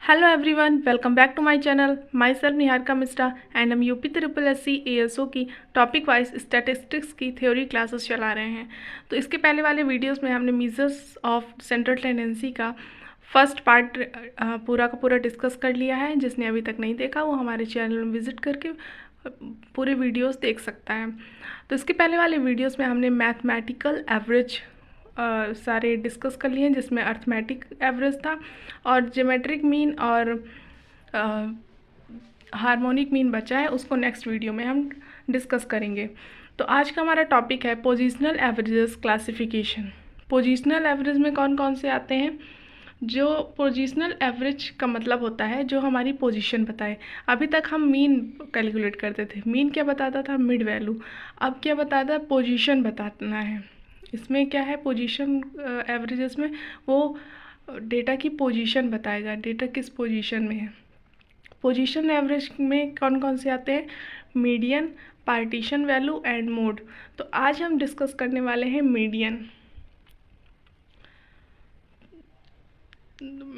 Hello everyone, welcome back to my channel. Myself Niharika Mishra and हम UP triple S C ASO की topic wise statistics की theory classes चला रहे हैं। तो इसके पहले वाले वीडियोस में हमने मेजर्स ऑफ सेंट्रल टेंडेंसी का फर्स्ट पार्ट पूरा का पूरा डिस्कस कर लिया है। जिसने अभी तक नहीं देखा वो हमारे चैनल में विजिट करके पूरे वीडियोस देख सकता है। तो इसके पहले वाले वीडियोस में हमने मैथमेटिकल एवरेज सारे डिस्कस कर लिए हैं, जिसमें अर्थमेटिक एवरेज था और ज्योमेट्रिक मीन और हार्मोनिक मीन बचा है, उसको नेक्स्ट वीडियो में हम डिस्कस करेंगे। तो आज का हमारा टॉपिक है positional averages classification. Positional average में कौन कौन से आते हैं? जो पोजिशनल एवरेज का मतलब होता है जो हमारी पोजीशन बताए। अभी तक हम मीन कैलकुलेट करते थे। मीन क्या बताता था? Mid value. अब क्या बताता है? पोजीशन बताना है। इसमें क्या है? पोजीशन एवरेजेस में वो डेटा की पोजीशन बताएगा, डेटा किस पोजीशन में है। पोजीशन एवरेज में कौन कौन से आते हैं? Median, partition value and mode. तो आज हम डिस्कस करने वाले हैं median.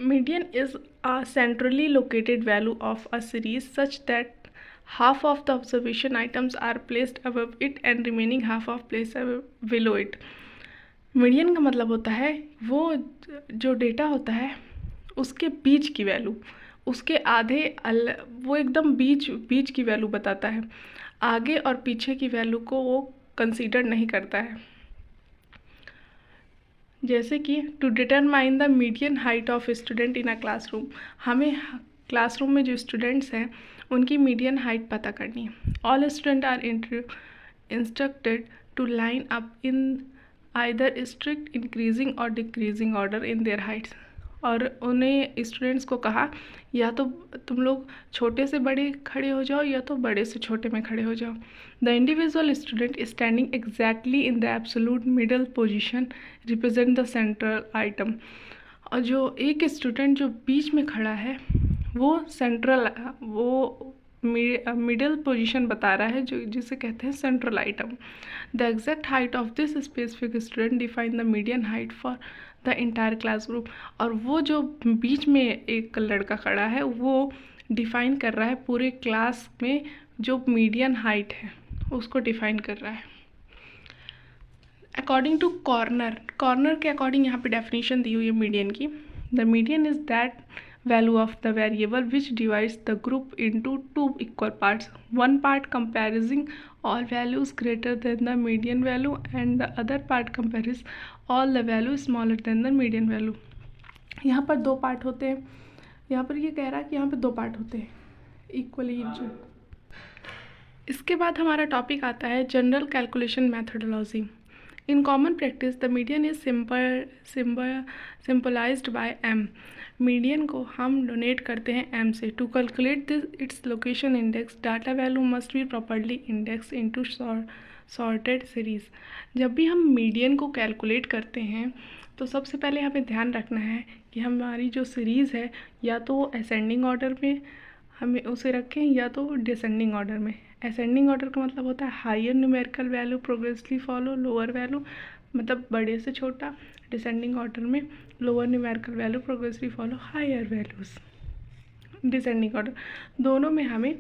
Median is a centrally located value of a series such that half of the observation items are placed above it and remaining half of placed below it. Median का मतलब होता है वो जो डेटा होता है उसके बीच की वैल्यू, उसके आधे वो एकदम बीच की वैल्यू बताता है। आगे और पीछे की वैल्यू को वो कंसीडर नहीं करता है। जैसे कि to determine the median height of student in a classroom, हमें क्लासरूम में जो स्टूडेंट्स हैं उनकी मीडियन हाइट पता करनी है। All student are instructed to line up in either strict increasing और decreasing order in their heights. और उन्हें स्टूडेंट्स को कहा या तो तुम लोग छोटे से बड़े खड़े हो जाओ या तो बड़े से छोटे में खड़े हो जाओ। The individual student standing exactly in the absolute middle position represent the central item. और जो एक स्टूडेंट जो बीच में खड़ा है वो सेंट्रल, वो मिडल पोजीशन बता रहा है, जो जिसे कहते हैं central item. The exact height of this specific student define the median height for the entire class group. और वो जो बीच में एक लड़का खड़ा है वो डिफाइन कर रहा है पूरे क्लास में जो मीडियन हाइट है उसको डिफाइन कर रहा है। अकॉर्डिंग टू कॉर्नर के अकॉर्डिंग यहाँ पे डेफिनेशन दी हुई है मीडियन की। The median is that value of the variable which divides the group into two equal parts, one part comprising all values greater than the median value and the other part comprises all the values smaller than the median value। यहाँ पर दो part होते हैं। यहाँ पर ये कह रहा है कि यहाँ पर दो पार्ट होते हैं इक्वली। इसके बाद हमारा टॉपिक आता है general calculation methodology. In common practice, the median is symbolized by m। Median को हम डोनेट करते हैं m से। To calculate this its location index, data value must be properly index into sorted series. जब भी हम मीडियन को calculate करते हैं तो सबसे पहले हमें ध्यान रखना है कि हमारी जो सीरीज़ है या तो असेंडिंग ऑर्डर में हमें उसे रखें या तो डिसेंडिंग ऑर्डर में। असेंडिंग ऑर्डर का मतलब होता है higher numerical value progressively follow lower value, मतलब बड़े से छोटा। डिसेंडिंग ऑर्डर में lower numerical value progressively follow higher values. Descending order दोनों में हमें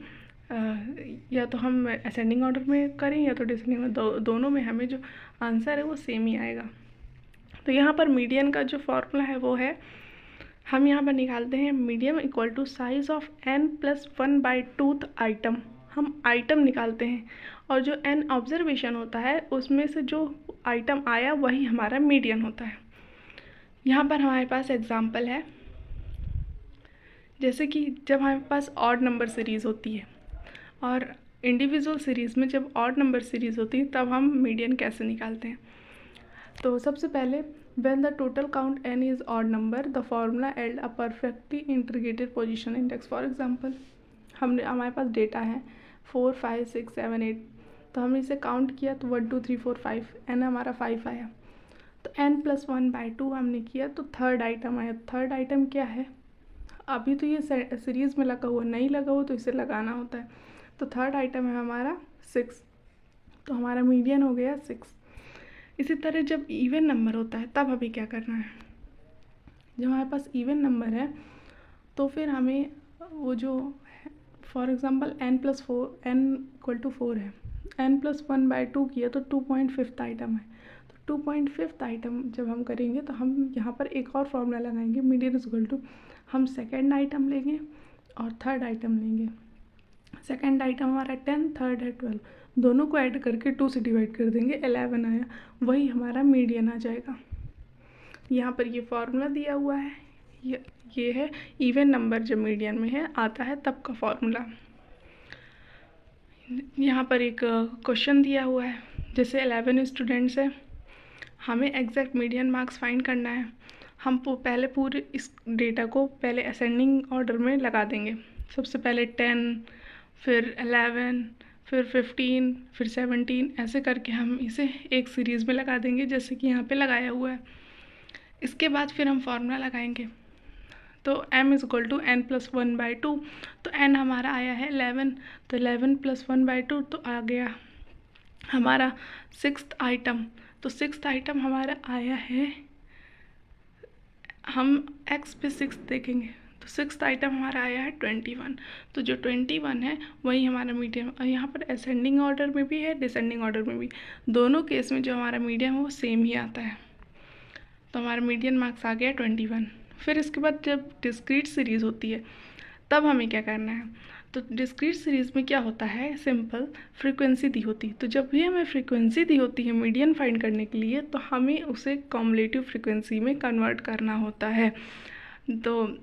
या तो हम असेंडिंग ऑर्डर में करें या तो डिसेंडिंग में, दोनों में हमें जो आंसर है वो सेम ही आएगा। तो यहाँ पर मीडियन का जो फॉर्मूला है वो है, हम यहाँ पर निकालते हैं median equal to size of n+1/2 item. हम आइटम निकालते हैं और जो n ऑब्जर्वेशन होता है उसमें से जो आइटम आया वही हमारा मीडियन होता है। यहाँ पर हमारे पास एग्जांपल है, जैसे कि जब हमारे पास ऑड नंबर सीरीज़ होती है और इंडिविजुअल सीरीज़ में जब ऑड नंबर सीरीज़ होती है तब हम मीडियन कैसे निकालते हैं। तो सबसे पहले when the total count n is odd number the formula yield a perfectly integrated position index। For example हमारे पास डेटा है 4 5 6 7 8, तो हमने इसे काउंट किया तो 1 2 3 4 5, n हमारा 5 आया। तो n+1/2 हमने किया तो थर्ड आइटम आया। थर्ड आइटम क्या है? अभी तो ये सीरीज़ में लगा हुआ, नहीं लगा हुआ तो इसे लगाना होता है। तो थर्ड आइटम है हमारा 6, तो हमारा मीडियन हो गया 6। इसी तरह जब इवन नंबर होता है तब हमें क्या करना है? जब हमारे पास इवन नंबर है तो फिर हमें वो जो फॉर एग्ज़ाम्पल n+4 है, n+1/2 किया तो 2.5 आइटम है। तो 2.5 आइटम जब हम करेंगे तो हम यहाँ पर एक और फॉर्मूला लगाएंगे, मीडियन इज इक्वल टू, हम सेकेंड आइटम लेंगे और थर्ड आइटम लेंगे। सेकेंड आइटम हमारा 10, थर्ड है 12, दोनों को ऐड करके 2 से डिवाइड कर देंगे, 11 आया, वही हमारा मीडियन आ जाएगा। यहाँ पर ये फॉर्मूला दिया हुआ है, ये है इवन नंबर जब मीडियन में है आता है तब का फॉर्मूला। यहाँ पर एक क्वेश्चन दिया हुआ है, जैसे 11 स्टूडेंट्स है, हमें एग्जैक्ट मीडियन मार्क्स फाइंड करना है। हम पहले पूरे इस डेटा को पहले असेंडिंग ऑर्डर में लगा देंगे। सबसे पहले 10, फिर 11, फिर 15, फिर 17, ऐसे करके हम इसे एक सीरीज़ में लगा देंगे जैसे कि यहाँ पे लगाया हुआ है। इसके बाद फिर हम फॉर्मूला लगाएंगे, तो m is equal to n+1/2, तो n हमारा आया है 11, तो 11+1/2 तो आ गया हमारा 6th आइटम। तो 6th आइटम हमारा आया है, हम x पे 6 देखेंगे तो 6th आइटम हमारा आया है 21। तो जो 21 है वही हमारा मीडियम, और यहाँ पर असेंडिंग ऑर्डर में भी है डिसेंडिंग ऑर्डर में भी, दोनों केस में जो हमारा मीडियम है वो सेम ही आता है। तो हमारा मीडियन मार्क्स आ गया 21। फिर इसके बाद जब डिस्क्रीट सीरीज़ होती है तब हमें क्या करना है, तो डिस्क्रीट सीरीज़ में क्या होता है, सिंपल फ्रीक्वेंसी दी होती है। तो जब भी हमें फ्रीक्वेंसी दी होती है मीडियन फाइंड करने के लिए, तो हमें उसे कॉम्युलेटिव फ्रीक्वेंसी में कन्वर्ट करना होता है। तो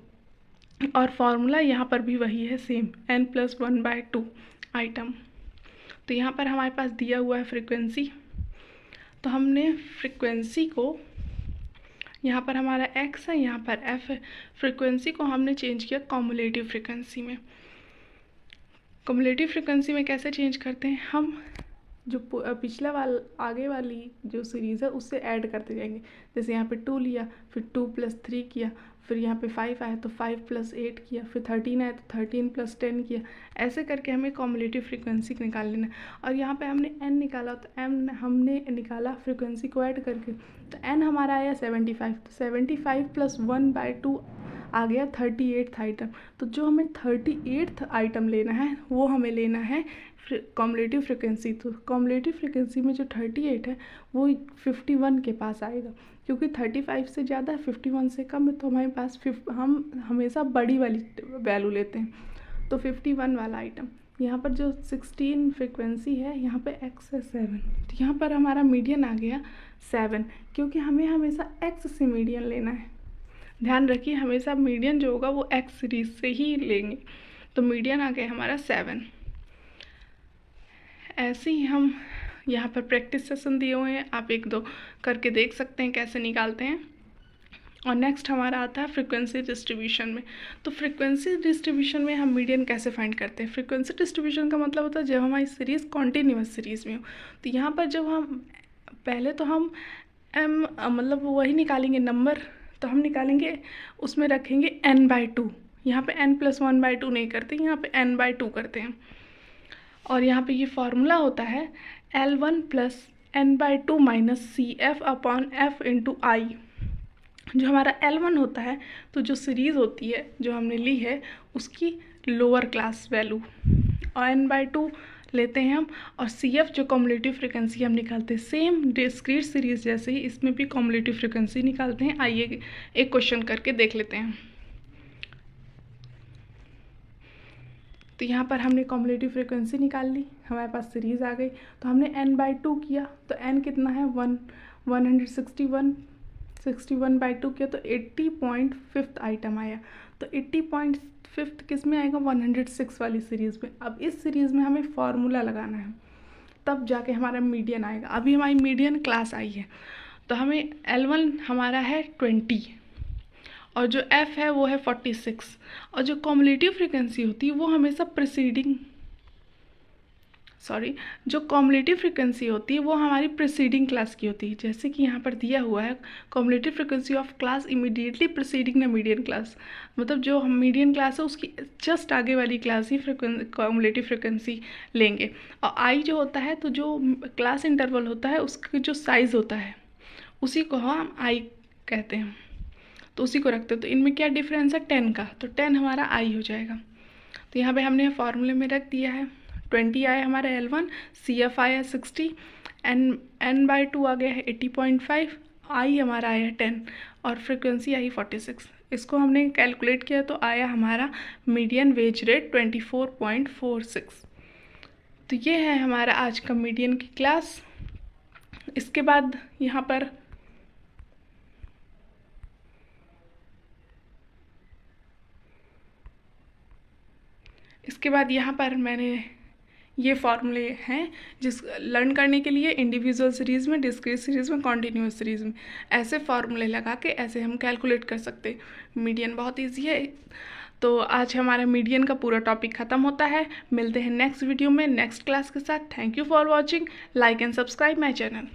और फॉर्मूला यहाँ पर भी वही है सेम, n+1/2 आइटम। तो यहाँ पर हमारे पास दिया हुआ है फ्रीक्वेंसी, तो हमने फ्रीक्वेंसी को, यहाँ पर हमारा x है, यहाँ पर f है, फ्रीक्वेंसी को हमने चेंज किया कॉम्युलेटिव फ्रीक्वेंसी में। कॉम्युलेटिव फ्रीक्वेंसी में कैसे चेंज करते हैं, हम जो पिछला आगे वाली जो सीरीज़ है उससे ऐड करते जाएंगे। जैसे यहाँ पे 2 लिया, फिर 2+3 किया, फिर यहाँ पे 5 आया तो 5+8 किया, फिर 13 आया तो 13+10 किया, ऐसे करके हमें कॉम्युलेटिव फ्रीक्वेंसी निकाल लेना है। और यहाँ पे हमने n निकाला, तो n हमने निकाला फ्रीक्वेंसी को ऐड करके, तो n हमारा आया 75, तो 75+1/2 आ गया 38th आइटम। तो जो हमें 38th आइटम लेना है वो हमें लेना है कॉम्युलेटिव फ्रीक्वेंसी। तो कॉम्युलेटिव फ्रीक्वेंसी में जो 38 है वो 51 के पास आएगा, क्योंकि 35 से ज़्यादा है, 51 से कम है, तो हमारे पास हम हमेशा बड़ी वाली वैल्यू लेते हैं। तो 51 वाला आइटम, यहाँ पर जो 16 फ्रीक्वेंसी है, यहाँ पे x है 7, तो यहाँ पर हमारा मीडियन आ गया 7, क्योंकि हमें हमेशा x से मीडियन लेना है। ध्यान रखिए हमेशा मीडियन जो होगा वो x सीरीज से ही लेंगे। तो मीडियन आ गया हमारा 7। ऐसे ही हम यहाँ पर प्रैक्टिस सेशन दिए हुए हैं, आप 1-2 करके देख सकते हैं कैसे निकालते हैं। और नेक्स्ट हमारा आता है फ्रीक्वेंसी डिस्ट्रीब्यूशन में। तो फ्रीक्वेंसी डिस्ट्रीब्यूशन में हम मीडियन कैसे फाइंड करते हैं। फ्रीक्वेंसी डिस्ट्रीब्यूशन का मतलब होता है जब हमारी सीरीज़ कॉन्टीन्यूअस सीरीज़ में हो, तो यहाँ पर जब हम पहले तो हम मतलब वही निकालेंगे नंबर, तो हम निकालेंगे उसमें रखेंगे n/2। यहाँ पे n+1/2 नहीं करते, यहाँ पे n/2 करते हैं। और यहाँ पे ये फॉर्मूला होता है L1 + n/2 - CF/F × I। जो हमारा L1 होता है, तो जो सीरीज़ होती है जो हमने ली है उसकी लोअर क्लास वैल्यू, और n/2 लेते हैं हम, और CF जो कॉम्युलेटिव फ्रीक्वेंसी हम निकालते हैं सेम डिस्क्रीट सीरीज़ जैसे ही इसमें भी कॉम्युलेटिव फ्रीक्वेंसी निकालते हैं। आइए एक क्वेश्चन करके देख लेते हैं। तो यहाँ पर हमने कॉम्युलेटिव फ्रीक्वेंसी निकाल ली, हमारे पास सीरीज़ आ गई, तो हमने n/2 किया, तो n कितना है 161/2 किया, तो 80.5 आइटम आया। तो 80.5 किस में आएगा, 106 वाली सीरीज़ में। अब इस सीरीज़ में हमें फार्मूला लगाना है, तब जाके हमारा मीडियन आएगा। अभी हमारी मीडियन क्लास आई है, तो हमें L1 हमारा है 20 और जो F है वो है 46, और जो कॉम्युलेटिव फ्रीक्वेंसी होती है वो हमेशा जो कॉम्युलेटिव फ्रीक्वेंसी होती है वो हमारी प्रीसीडिंग क्लास की होती है। जैसे कि यहाँ पर दिया हुआ है cumulative frequency of class immediately preceding the median class, मतलब जो हम मीडियन क्लास है उसकी जस्ट आगे वाली क्लास ही कॉम्युलेटिव फ्रीक्वेंसी लेंगे। और आई जो होता है, तो जो क्लास इंटरवल होता है उसका जो साइज़ होता है उसी को हम आई कहते हैं। तो उसी को रखते हैं। तो इनमें क्या डिफरेंस है 10 का, तो 10 हमारा आई हो जाएगा। तो यहाँ पे हमने फार्मूले में रख दिया है। 20 आया हमारा L1, CF आया 60, N/2 आ गया है 80.5, आई हमारा आया 10 और फ्रिक्वेंसी आई 46। इसको हमने कैलकुलेट किया तो आया हमारा मीडियन वेज रेट 24.46। तो ये है हमारा आज का मीडियन की क्लास। इसके बाद यहाँ पर मैंने ये फॉर्मूले हैं जिस लर्न करने के लिए इंडिविजुअल सीरीज़ में, डिस्क्रीट सीरीज़ में, कॉन्टीन्यूस सीरीज़ में ऐसे फॉर्मूले लगा के ऐसे हम कैलकुलेट कर सकते हैं। मीडियन बहुत इजी है। तो आज हमारा मीडियन का पूरा टॉपिक ख़त्म होता है। मिलते हैं नेक्स्ट वीडियो में नेक्स्ट क्लास के साथ। Thank you for watching. Like and subscribe my channel.